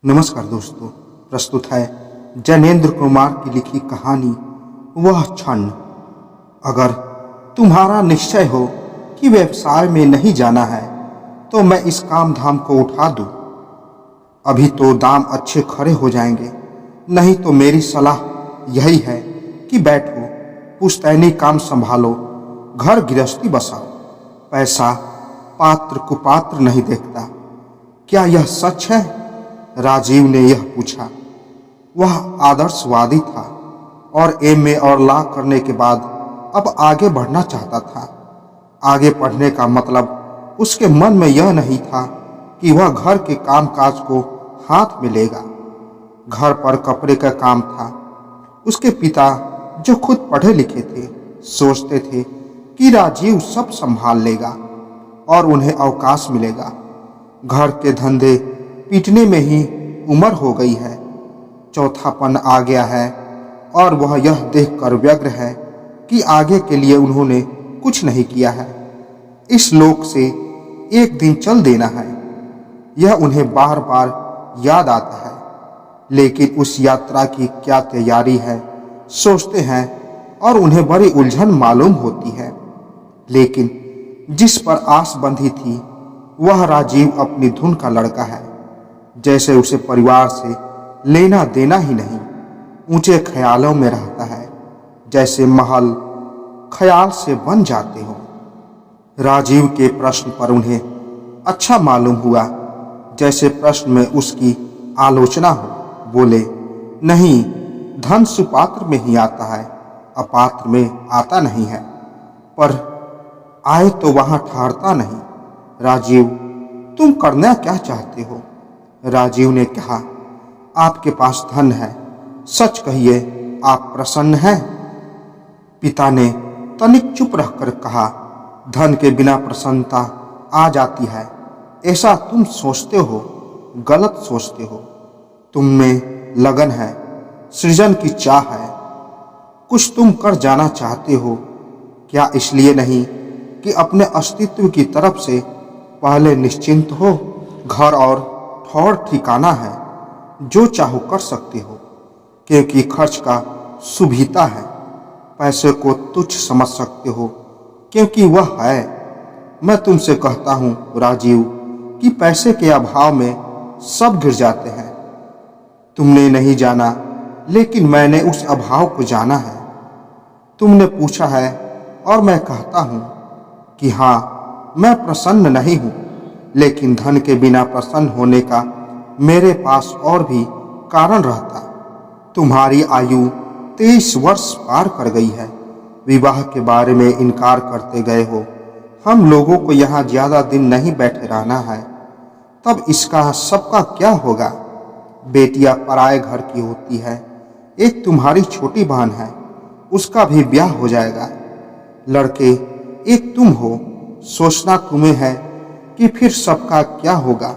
नमस्कार दोस्तों, प्रस्तुत है जैनेन्द्र कुमार की लिखी कहानी वह क्षण। अगर तुम्हारा निश्चय हो कि व्यवसाय में नहीं जाना है तो मैं इस काम धाम को उठा दूं। अभी तो दाम अच्छे खड़े हो जाएंगे, नहीं तो मेरी सलाह यही है कि बैठो, पुश्तैनी काम संभालो, घर गृहस्थी बसाओ। पैसा पात्र कुपात्र नहीं देखता। क्या यह सच है? राजीव ने यह पूछा। वह आदर्शवादी था और एमए और लॉ करने के बाद अब आगे बढ़ना चाहता था। आगे पढ़ने का मतलब उसके मन में यह नहीं था कि वह घर के कामकाज को हाथ में लेगा। घर पर कपड़े का काम था। उसके पिता, जो खुद पढ़े लिखे थे, सोचते थे कि राजीव सब संभाल लेगा और उन्हें अवकाश मिलेगा। घर के धंधे पीटने में ही उम्र हो गई है, चौथापन आ गया है और वह यह देखकर व्यग्र है कि आगे के लिए उन्होंने कुछ नहीं किया है। इस लोक से एक दिन चल देना है, यह उन्हें बार बार याद आता है। लेकिन उस यात्रा की क्या तैयारी है सोचते हैं और उन्हें बड़ी उलझन मालूम होती है। लेकिन जिस पर आस बंधी थी वह राजीव अपनी धुन का लड़का है। जैसे उसे परिवार से लेना देना ही नहीं, ऊंचे ख्यालों में रहता है, जैसे महल ख्याल से बन जाते हो। राजीव के प्रश्न पर उन्हें अच्छा मालूम हुआ, जैसे प्रश्न में उसकी आलोचना हो। बोले, नहीं, धन सुपात्र में ही आता है, अपात्र में आता नहीं है। पर आए तो वहां ठहरता नहीं। राजीव, तुम करना क्या चाहते हो? राजीव ने कहा, आपके पास धन है, सच कहिए, आप प्रसन्न हैं? पिता ने तनिक चुप रहकर कहा, धन के बिना प्रसन्नता आ जाती है, ऐसा तुम सोचते हो, गलत सोचते हो। तुम में लगन है, सृजन की चाह है, कुछ तुम कर जाना चाहते हो। क्या इसलिए नहीं कि अपने अस्तित्व की तरफ से पहले निश्चिंत हो? घर और ठौर ठिकाना है, जो चाहो कर सकते हो, क्योंकि खर्च का सुविधा है। पैसे को तुच्छ समझ सकते हो क्योंकि वह है। मैं तुमसे कहता हूँ राजीव कि पैसे के अभाव में सब गिर जाते हैं। तुमने नहीं जाना, लेकिन मैंने उस अभाव को जाना है। तुमने पूछा है और मैं कहता हूँ कि हाँ, मैं प्रसन्न नहीं हूँ, लेकिन धन के बिना प्रसन्न होने का मेरे पास और भी कारण रहता। तुम्हारी आयु 23 वर्ष पार कर गई है, विवाह के बारे में इनकार करते गए हो। हम लोगों को यहाँ ज्यादा दिन नहीं बैठे रहना है, तब इसका सबका क्या होगा? बेटियां पराए घर की होती है। एक तुम्हारी छोटी बहन है, उसका भी ब्याह हो जाएगा। लड़के एक तुम हो, सोचना तुम्हें है कि फिर सबका क्या होगा।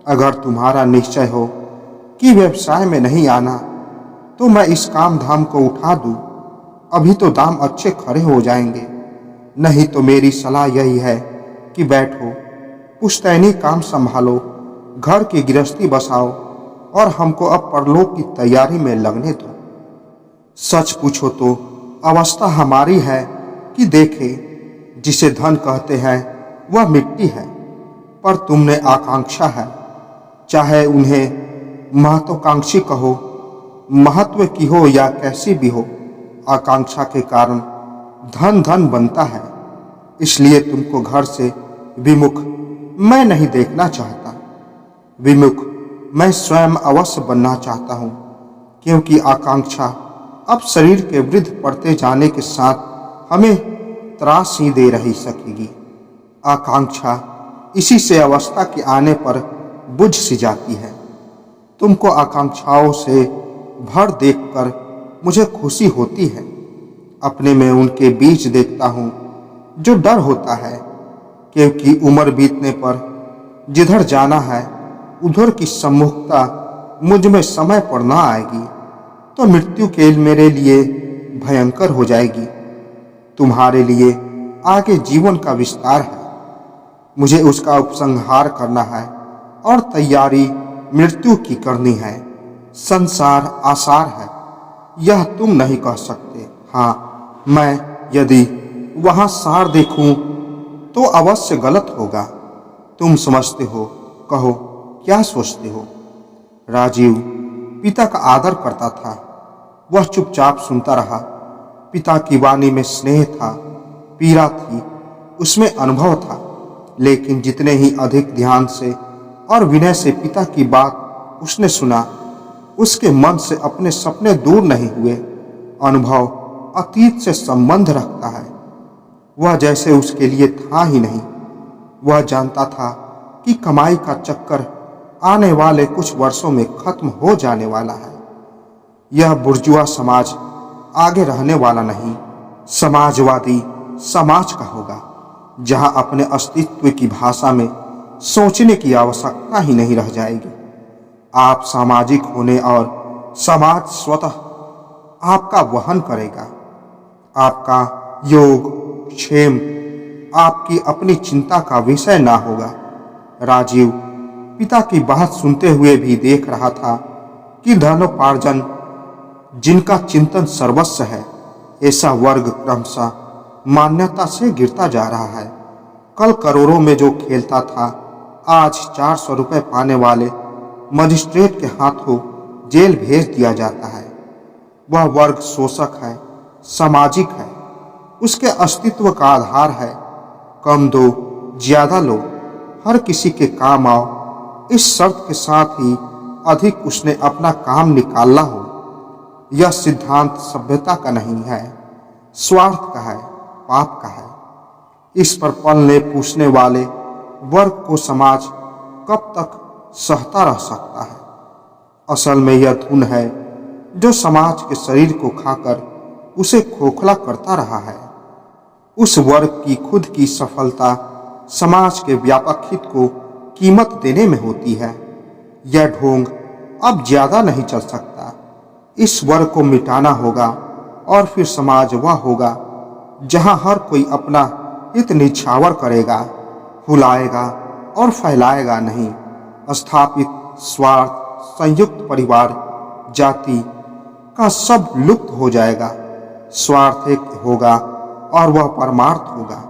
अगर तुम्हारा निश्चय हो कि व्यवसाय में नहीं आना तो मैं इस काम धाम को उठा दूं। अभी तो दाम अच्छे खड़े हो जाएंगे, नहीं तो मेरी सलाह यही है कि बैठो, पुश्तैनी काम संभालो, घर की गृहस्थी बसाओ और हमको अब परलोक की तैयारी में लगने दो। सच पूछो तो अवस्था हमारी है कि देखे, जिसे धन कहते हैं वह मिट्टी है, पर तुमने आकांक्षा है, चाहे उन्हें महत्वाकांक्षी कहो, महत्व की हो या कैसी भी हो। आकांक्षा के कारण धन धन बनता है। इसलिए तुमको घर से विमुख मैं नहीं देखना चाहता। विमुख मैं स्वयं अवश्य बनना चाहता हूँ, क्योंकि आकांक्षा अब शरीर के वृद्ध पड़ते जाने के साथ हमें त्रास ही दे रही सकेगी। आकांक्षा इसी से अवस्था के आने पर बुझ सी जाती है। तुमको आकांक्षाओं से भर देखकर मुझे खुशी होती है। अपने में उनके बीच देखता हूँ जो डर होता है, क्योंकि उम्र बीतने पर जिधर जाना है उधर की सम्मुखता मुझ में समय पर ना आएगी तो मृत्यु के मेरे लिए भयंकर हो जाएगी। तुम्हारे लिए आगे जीवन का विस्तार है, मुझे उसका उपसंहार करना है और तैयारी मृत्यु की करनी है। संसार आसार है, यह तुम नहीं कह सकते। हाँ, मैं यदि वहाँ सार देखूं तो अवश्य गलत होगा। तुम समझते हो, कहो क्या सोचते हो। राजीव पिता का आदर करता था। वह चुपचाप सुनता रहा। पिता की वाणी में स्नेह था, पीड़ा थी, उसमें अनुभव था। लेकिन जितने ही अधिक ध्यान से और विनय से पिता की बात उसने सुना, उसके मन से अपने सपने दूर नहीं हुए। अनुभव अतीत से संबंध रखता है। वह जैसे उसके लिए था ही नहीं। वह जानता था कि कमाई का चक्कर आने वाले कुछ वर्षों में खत्म हो जाने वाला है। यह बुर्जुआ समाज आगे रहने वाला नहीं, समाजवादी समाज का होगा, जहां अपने अस्तित्व की भाषा में सोचने की आवश्यकता ही नहीं रह जाएगी। आप सामाजिक होने और समाज स्वतः आपका वहन करेगा। आपका योग क्षेम आपकी अपनी चिंता का विषय ना होगा। राजीव पिता की बात सुनते हुए भी देख रहा था कि धनोपार्जन जिनका चिंतन सर्वस्व है, ऐसा वर्ग क्रमशः मान्यता से गिरता जा रहा है। कल करोड़ों में जो खेलता था, आज 400 रुपये पाने वाले मजिस्ट्रेट के हाथों जेल भेज दिया जाता है। वह वर्ग शोषक है, सामाजिक है, उसके अस्तित्व का आधार है। कम दो ज्यादा लो, हर किसी के काम आओ, इस शर्त के साथ ही अधिक उसने अपना काम निकालना हो। यह सिद्धांत सभ्यता का नहीं है, स्वार्थ का है, पाप का है। इस पर पलने पूछने वाले वर्ग को समाज कब तक सहता रह सकता है। असल में यह धुन है जो समाज के शरीर को खाकर उसे खोखला करता रहा है। उस वर्ग की खुद की सफलता समाज के व्यापक हित को कीमत देने में होती है। यह ढोंग अब ज्यादा नहीं चल सकता। इस वर्ग को मिटाना होगा और फिर समाज वह होगा जहां हर कोई अपना हित निछावर करेगा, फुलाएगा और फैलाएगा नहीं। स्थापित स्वार्थ, संयुक्त परिवार, जाति का सब लुप्त हो जाएगा। स्वार्थ एक होगा और वह परमार्थ होगा।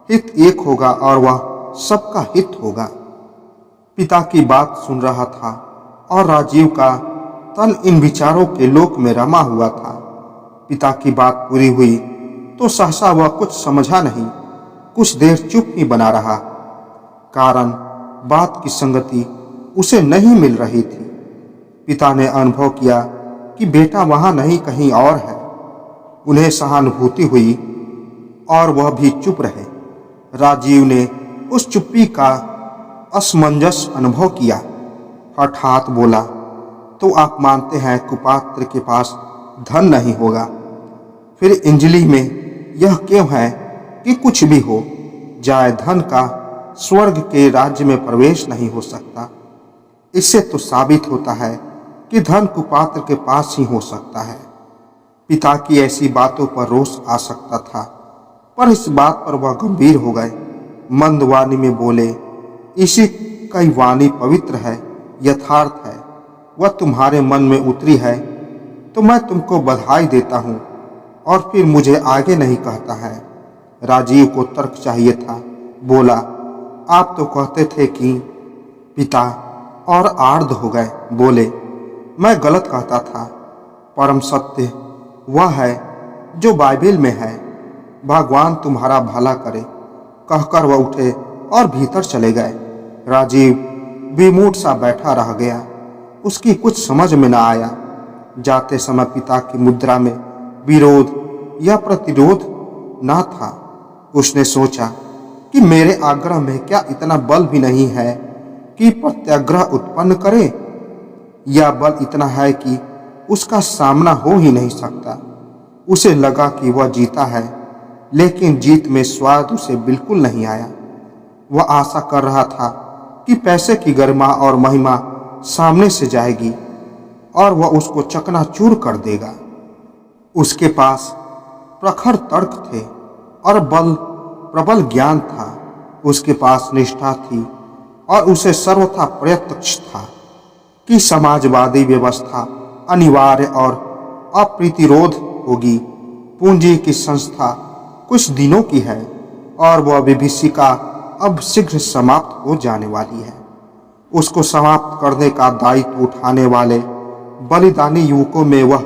हित एक होगा और वह सबका हित होगा। पिता की बात सुन रहा था और राजीव का तन इन विचारों के लोक में रमा हुआ था। पिता की बात पूरी हुई तो सहसा वह कुछ समझा नहीं। कुछ देर चुप ही बना रहा, कारण बात की संगति उसे नहीं मिल रही थी। पिता ने अनुभव किया कि बेटा वहां नहीं कहीं और है। उन्हें सहानुभूति हुई और वह भी चुप रहे। राजीव ने उस चुप्पी का असमंजस अनुभव किया। हठात बोला, तो आप मानते हैं कुपात्र के पास धन नहीं होगा? फिर इंजली में यह क्यों है कि कुछ भी हो जाए, धन का स्वर्ग के राज्य में प्रवेश नहीं हो सकता? इससे तो साबित होता है कि धन कुपात्र के पास ही हो सकता है। पिता की ऐसी बातों पर रोष आ सकता था, पर इस बात पर वह गंभीर हो गए। मंद वाणी में बोले, इसी की वाणी पवित्र है, यथार्थ है, वह तुम्हारे मन में उतरी है तो मैं तुमको बधाई देता हूँ। और फिर मुझे आगे नहीं कहता है। राजीव को तर्क चाहिए था। बोला, आप तो कहते थे कि पिता और आर्द हो गए। बोले, मैं गलत कहता था। परम सत्य वह है जो बाइबिल में है। भगवान तुम्हारा भला करे, कहकर वह उठे और भीतर चले गए। राजीव विमूढ़ सा बैठा रह गया। उसकी कुछ समझ में न आया। जाते समय पिता की मुद्रा में विरोध या प्रतिरोध न था। उसने सोचा कि मेरे आग्रह में क्या इतना बल भी नहीं है कि प्रत्याग्रह उत्पन्न करे, या बल इतना है कि उसका सामना हो ही नहीं सकता। उसे लगा कि वह जीता है, लेकिन जीत में स्वाद उसे बिल्कुल नहीं आया। वह आशा कर रहा था कि पैसे की गरिमा और महिमा सामने से जाएगी और वह उसको चकनाचूर कर देगा। उसके पास प्रखर तर्क थे और प्रबल ज्ञान था। उसके पास निष्ठा थी और उसे सर्वथा प्रत्यक्ष था कि समाजवादी व्यवस्था अनिवार्य और अप्रतिरोध होगी। पूंजी की संस्था कुछ दिनों की है और वह विभीषिका अब शीघ्र समाप्त हो जाने वाली है। उसको समाप्त करने का दायित्व उठाने वाले बलिदानी युवकों में वह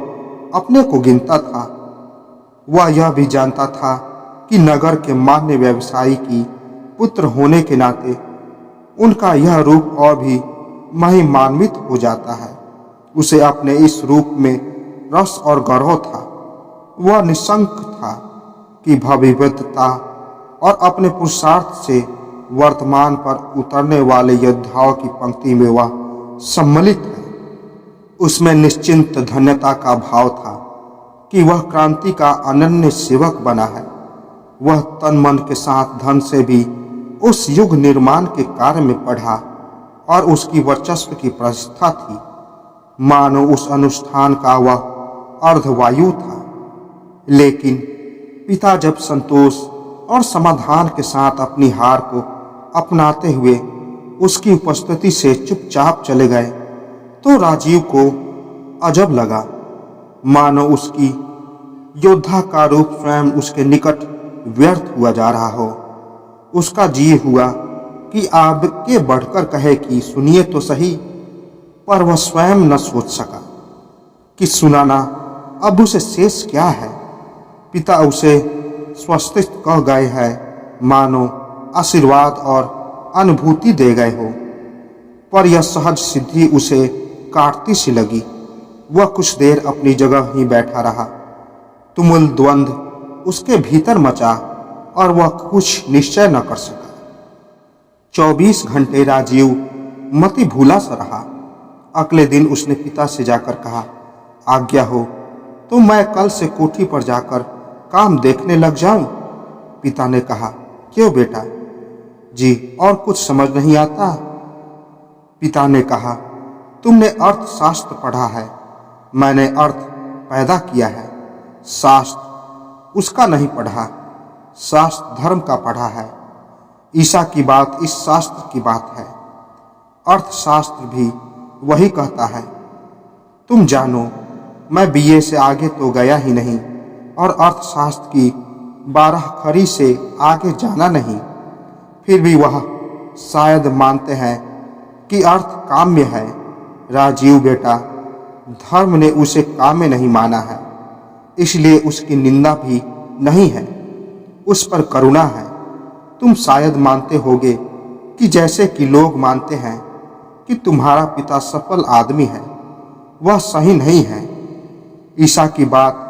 अपने को गिनता था। वह यह भी जानता था कि नगर के मान्य व्यवसायी की पुत्र होने के नाते उनका यह रूप और भी महिमान्वित हो जाता है। उसे अपने इस रूप में रस और गौरव था। वह निशंक था कि भविष्यता और अपने पुरुषार्थ से वर्तमान पर उतरने वाले योद्धाओं की पंक्ति में वह सम्मिलित है। उसमें निश्चिंत धन्यता का भाव था कि वह क्रांति का अनन्य सेवक बना है। वह तन मन के साथ धन से भी उस युग निर्माण के कार्य में पढ़ा और उसकी वर्चस्व की प्रतिष्ठा थी। मानो उस अनुष्ठान का वह अर्धवायु था। लेकिन पिता जब संतोष और समाधान के साथ अपनी हार को अपनाते हुए उसकी उपस्थिति से चुपचाप चले गए तो राजीव को अजब लगा, मानो उसकी योद्धा का रूप स्वयं उसके निकट व्यर्थ हुआ जा रहा हो। उसका जी हुआ कि आगे बढ़कर कहे कि सुनिए तो सही, पर वह स्वयं न सोच सका कि सुनाना अब उसे शेष क्या है। पिता उसे स्वस्तिक कह गए हैं, मानो आशीर्वाद और अनुभूति दे गए हो, पर यह सहज सिद्धि उसे काटती सी लगी। वह कुछ देर अपनी जगह ही बैठा रहा। तुमुल द्वंद्व उसके भीतर मचा और वह कुछ निश्चय न कर सका। 24 घंटे राजीव मति भूला सा रहा। अगले दिन उसने पिता से जाकर कहा, आज्ञा हो तो मैं कल से कोठी पर जाकर काम देखने लग जाऊं। पिता ने कहा, क्यों बेटा? जी, और कुछ समझ नहीं आता। पिता ने कहा, तुमने अर्थशास्त्र पढ़ा है, मैंने अर्थ पैदा किया है। शास्त्र उसका नहीं पढ़ा, शास्त्र धर्म का पढ़ा है। ईसा की बात इस शास्त्र की बात है। अर्थशास्त्र भी वही कहता है। तुम जानो, मैं बीए से आगे तो गया ही नहीं और अर्थशास्त्र की 12 खरी से आगे जाना नहीं। फिर भी वह शायद मानते हैं कि अर्थ काम्य है। राजीव बेटा, धर्म ने उसे काम्य नहीं माना है, इसलिए उसकी निंदा भी नहीं है, उस पर करुणा है। तुम शायद मानते होगे कि जैसे कि लोग मानते हैं कि तुम्हारा पिता सफल आदमी है, वह सही नहीं है। ईसा की बात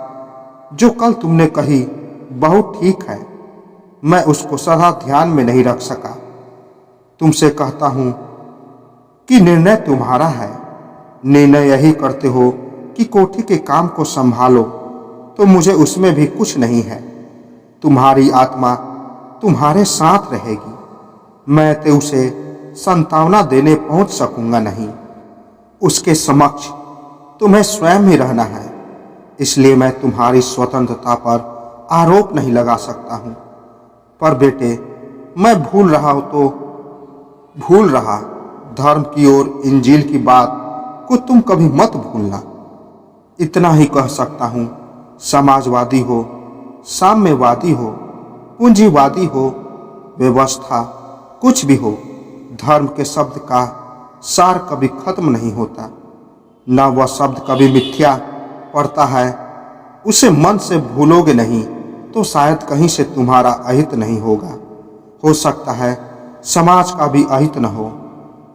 जो कल तुमने कही बहुत ठीक है, मैं उसको सदा ध्यान में नहीं रख सका। तुमसे कहता हूं कि निर्णय तुम्हारा है। निर्णय यही करते हो कि कोठी के काम को संभालो, तो मुझे उसमें भी कुछ नहीं है। तुम्हारी आत्मा तुम्हारे साथ रहेगी, मैं तो उसे सांत्वना देने पहुंच सकूंगा नहीं। उसके समक्ष तुम्हें स्वयं ही रहना है, इसलिए मैं तुम्हारी स्वतंत्रता पर आरोप नहीं लगा सकता हूं। पर बेटे, मैं भूल रहा हूं तो भूल रहा, धर्म की ओर इंजील की बात को तुम कभी मत भूलना। इतना ही कह सकता हूं, समाजवादी हो, साम्यवादी हो, पूंजीवादी हो, व्यवस्था कुछ भी हो, धर्म के शब्द का सार कभी खत्म नहीं होता। न वह शब्द कभी मिथ्या पड़ता है। उसे मन से भूलोगे नहीं तो शायद कहीं से तुम्हारा अहित नहीं होगा। हो सकता है समाज का भी अहित न हो।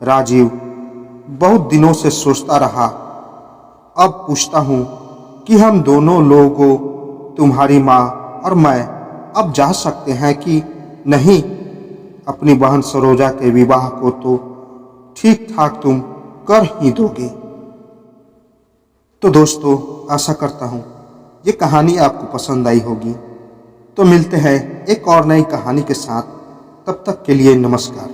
राजीव बहुत दिनों से सोचता रहा। अब पूछता हूं कि हम दोनों लोगों, तुम्हारी माँ और मैं, अब जा सकते हैं कि नहीं? अपनी बहन सरोजा के विवाह को तो ठीक ठाक तुम कर ही दोगे। तो दोस्तों, आशा करता हूँ ये कहानी आपको पसंद आई होगी। तो मिलते हैं एक और नई कहानी के साथ। तब तक के लिए नमस्कार।